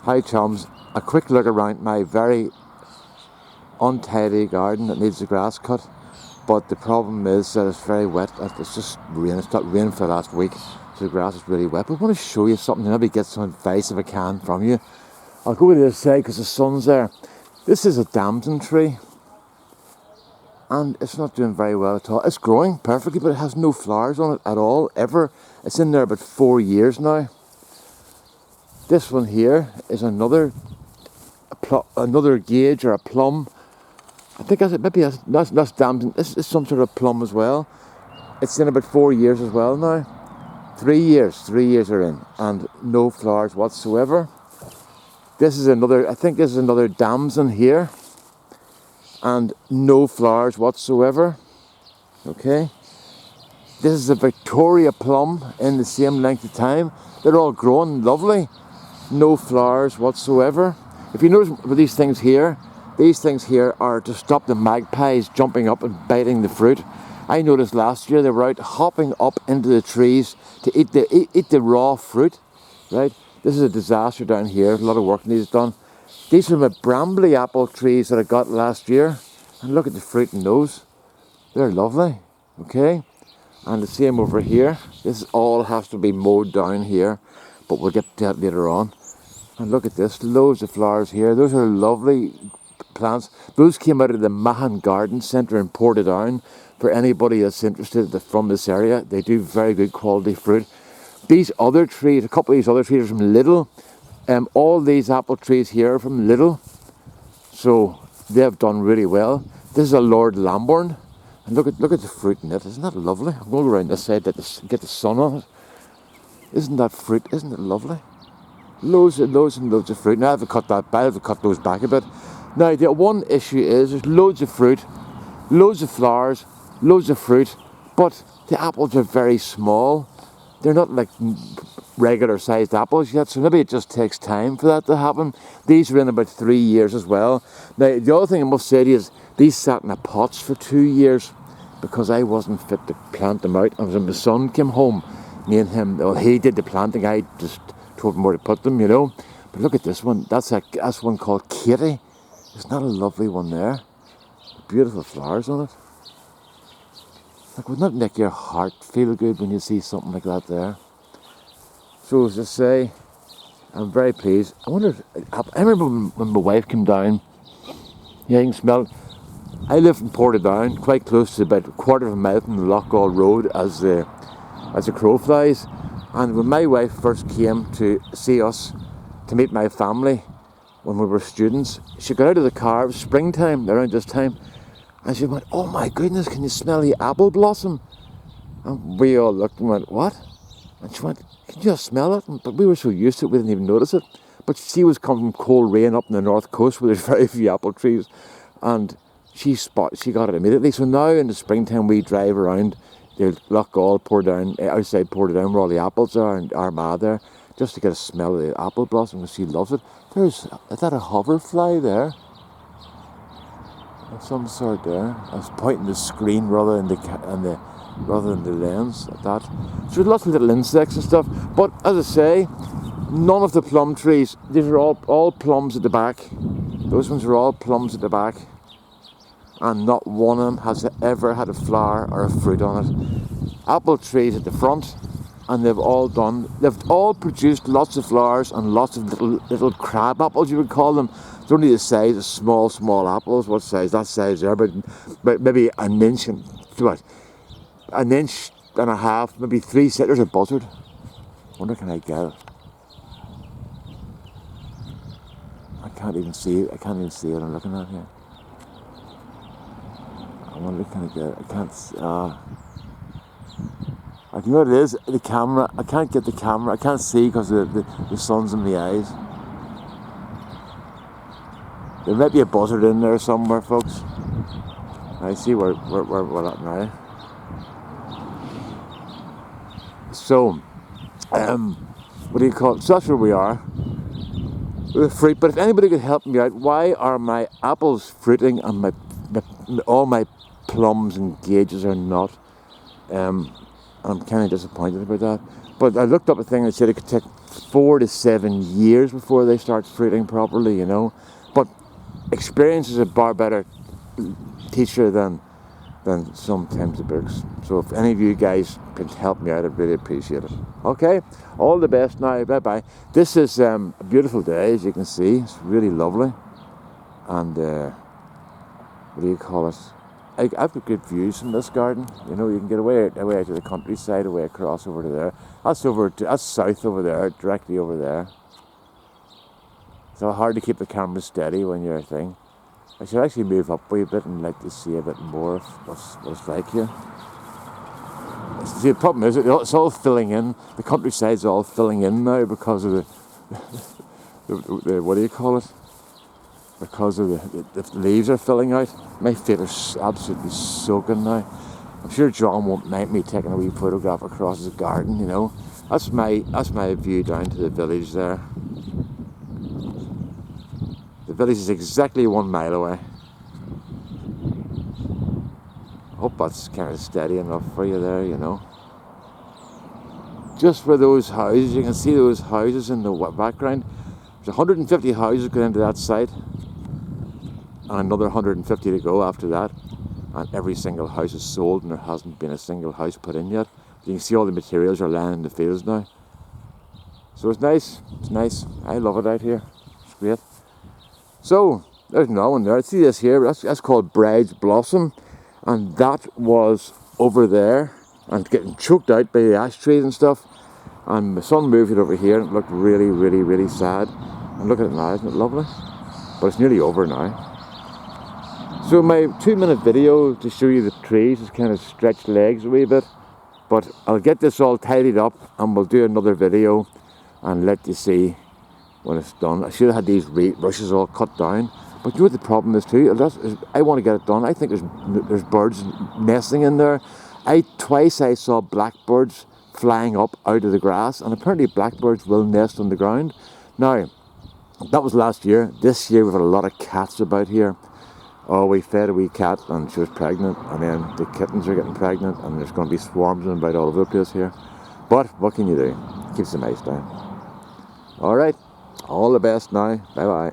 Hi chums, a quick look around my very untidy garden that needs the grass cut, but the problem is that it's very wet. It's just rain. It's got rain for the last week, so the grass is really wet. But I want to show you something, maybe get some advice if I can from you. I'll go to the other side because the sun's there. This is a damson tree, and it's not doing very well at all. It's growing perfectly, but it has no flowers on it at all, ever. It's in there about 4 years now. This one here is another gauge or a plum. I think that's damson. This is some sort of plum as well. It's in about 4 years as well now. 3 years are in, and no flowers whatsoever. This is another, I think this is another damson here, and no flowers whatsoever. Okay. This is a Victoria plum in the same length of time. They're all growing lovely. No flowers whatsoever. If you notice with these things here are to stop the magpies jumping up and biting the fruit. I noticed last year they were out hopping up into the trees to eat the raw fruit, right? This is a disaster down here. A lot of work needs done. These are my brambly apple trees that I got last year. And look at the fruit in those. They're lovely, okay? And the same over here. This all has to be mowed down here, but we'll get to that later on. And look at this, loads of flowers here. Those are lovely plants. Those came out of the Mahon Garden Centre in Portadown. For anybody that's interested from this area, they do very good quality fruit. These other trees, a couple of these other trees are from Lidl. All these apple trees here are from Lidl. So they have done really well. This is a Lord Lambourne. And look at the fruit in it. Isn't that lovely? I'm going to go around this side to get the sun on it. Isn't that fruit? Isn't it lovely? Loads and loads of fruit. Now I have to cut that back. I have to cut those back a bit. Now the one issue is there's loads of fruit, loads of flowers, loads of fruit, but the apples are very small. They're not like regular sized apples yet, so maybe it just takes time for that to happen. These are in about 3 years as well. Now the other thing I must say to you is these sat in the pots for 2 years because I wasn't fit to plant them out. And when my son came home, me and him, well, he did the planting, I just told him where to put them, you know. But look at this one. That's one called Katie. Isn't that a lovely one there? Beautiful flowers on it. Like, wouldn't that make your heart feel good when you see something like that there? So as I say, I'm very pleased. I remember when my wife came down. Yeah, you can smell it. I live in Portadown, quite close to about a quarter of a mile from the Lochgall Road as the crow flies. And when my wife first came to see us, to meet my family, when we were students, she got out of the car, it was springtime, around this time, and she went, "Oh my goodness, can you smell the apple blossom?" And we all looked and went, "What?" And she went, "Can you just smell it?" But we were so used to it, we didn't even notice it. But she was coming from cold rain up in the north coast where there's very few apple trees, and she got it immediately. So now in the springtime we drive around the Lochgall, outside Portadown where all the apples are, and Armagh there, just to get a smell of the apple blossom, because she loves it. Is that a hoverfly there? Of some sort there. I was pointing the screen rather than the lens at that. So there's lots of little insects and stuff. But as I say, none of the plum trees, these are all plums at the back. Those ones are all plums at the back. And not one of them has ever had a flower or a fruit on it. Apple trees at the front, and they've all produced lots of flowers and lots of little crab apples, you would call them. They're only the size of small apples. What size? That size there, but maybe an inch and a half, maybe 3 centimeters. There's a buzzard. Wonder can I get it? I can't even see it. I'm looking at here. I wonder can I get it? I can't. You know what it is? The camera. I can't get the camera. I can't see because the sun's in the eyes. There might be a buzzard in there somewhere, folks. I see where we're at now. So, what do you call it? So that's where we are. With fruit. But if anybody could help me out, why are my apples fruiting and all my plums and gauges are not? I'm kind of disappointed about that. But I looked up a thing that said it could take 4 to 7 years before they start fruiting properly, you know. But experience is a far better teacher than sometimes the books. So if any of you guys can help me out, I'd really appreciate it. Okay, all the best now. Bye bye. This is a beautiful day, as you can see. It's really lovely, and what do you call it? I've got good views from this garden. You know, you can get away out to the countryside, away across over to there. That's south over there, directly over there. So hard to keep the camera steady when you're a thing. I should actually move up a wee bit and let you see a bit more of what it's like here. See, the problem is it's all filling in. The countryside's all filling in now because of the what do you call it? Because of the leaves are filling out. My feet are absolutely soaking now. I'm sure John won't mind me taking a wee photograph across his garden, you know. That's my view down to the village there. The village is exactly 1 mile away. I hope that's kind of steady enough for you there, you know. Just for those houses, you can see those houses in the background. There's 150 houses going into that site, and another 150 to go after that. And every single house is sold, and there hasn't been a single house put in yet. You can see all the materials are lying in the fields now. So it's nice. It's nice. I love it out here. It's great. So there's another one there. See this here? That's called Bride's Blossom, and that was over there and getting choked out by the ash trees and stuff. And my son moved it over here, and it looked really, really, really sad. And look at it now, isn't it lovely? But it's nearly over now. So my 2-minute video to show you the trees has kind of stretched legs a wee bit. But I'll get this all tidied up, and we'll do another video and let you see when it's done. I should have had these rushes all cut down, but you know what the problem is too? I want to get it done. I think there's birds nesting in there. Twice I saw blackbirds flying up out of the grass, and apparently blackbirds will nest on the ground. Now, that was last year. This year we've had a lot of cats about here. Oh, we fed a wee cat and she was pregnant, and then the kittens are getting pregnant, and there's going to be swarms and about all over the place here. But what can you do? Keeps the mice down. Alright, all the best now. Bye bye.